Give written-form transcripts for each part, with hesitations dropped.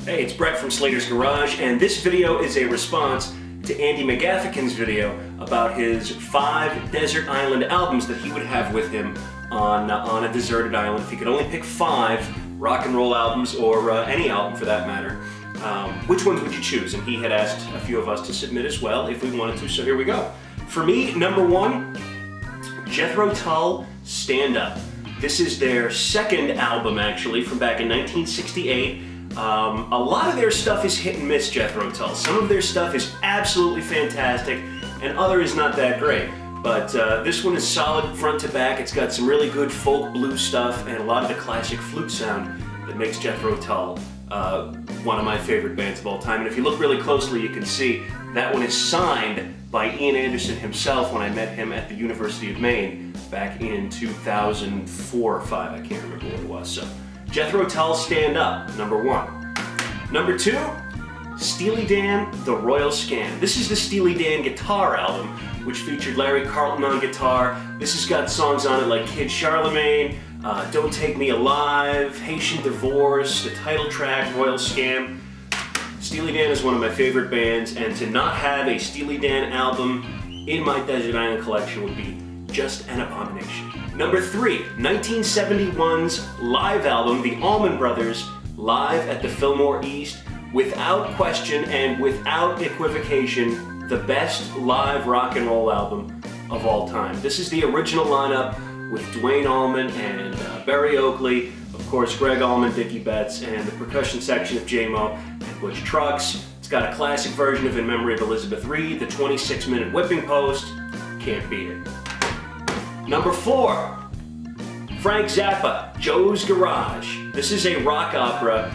Hey, it's Brett from Slater's Garage, and this video is a response to Andy McGaffigan's video about his 5 desert island albums that he would have with him on a deserted island. If he could only pick 5 rock and roll albums, or any album for that matter, which ones would you choose? And he had asked a few of us to submit as well if we wanted to, so here we go. For me, number 1, Jethro Tull, Stand Up. This is their 2nd album, actually, from back in 1968. A lot of their stuff is hit and miss, Jethro Tull. Some of their stuff is absolutely fantastic, and other is not that great. But this one is solid front to back. It's got some really good folk blues stuff and a lot of the classic flute sound that makes Jethro Tull one of my favorite bands of all time. And if you look really closely, you can see that one is signed by Ian Anderson himself when I met him at the University of Maine back in 2004 or 5. I can't remember what it was. So Jethro Tull, Stand Up, number 1. Number 2, Steely Dan, The Royal Scam. This is the Steely Dan guitar album, which featured Larry Carlton on guitar. This has got songs on it like Kid Charlemagne, Don't Take Me Alive, Haitian Divorce, the title track, Royal Scam. Steely Dan is one of my favorite bands, and to not have a Steely Dan album in my Desert Island collection would be just an abomination. Number 3, 1971's live album, the Allman Brothers, live at the Fillmore East. Without question and without equivocation, the best live rock and roll album of all time. This is the original lineup with Duane Allman and Berry Oakley, of course Greg Allman, Dickie Betts, and the percussion section of J-Mo and Butch Trucks. It's got a classic version of In Memory of Elizabeth Reed, the 26-minute whipping post. Can't beat it. Number 4, Frank Zappa, Joe's Garage. This is a rock opera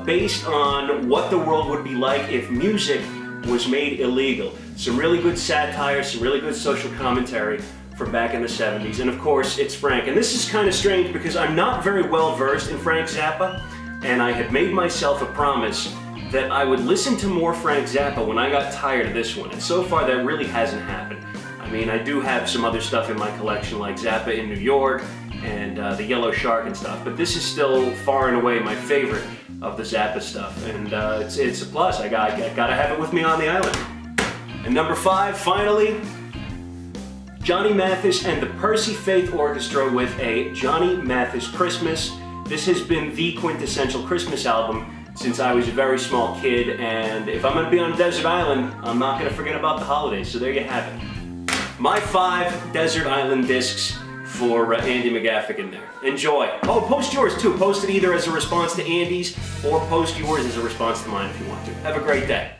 based on what the world would be like if music was made illegal. Some really good satire, some really good social commentary from back in the 70s, and of course it's Frank. And this is kind of strange because I'm not very well versed in Frank Zappa, and I had made myself a promise that I would listen to more Frank Zappa when I got tired of this one, and so far that really hasn't happened. I mean, I do have some other stuff in my collection like Zappa in New York and the Yellow Shark and stuff, but this is still far and away my favorite of the Zappa stuff, and it's a plus. I gotta have it with me on the island. And number 5, finally, Johnny Mathis and the Percy Faith Orchestra with a Johnny Mathis Christmas. This has been the quintessential Christmas album since I was a very small kid, and if I'm gonna be on a desert island, I'm not gonna forget about the holidays, so there you have it. My 5 desert island discs for Andy McGaffigan there. Enjoy. Oh, post yours too. Post it either as a response to Andy's or post yours as a response to mine if you want to. Have a great day.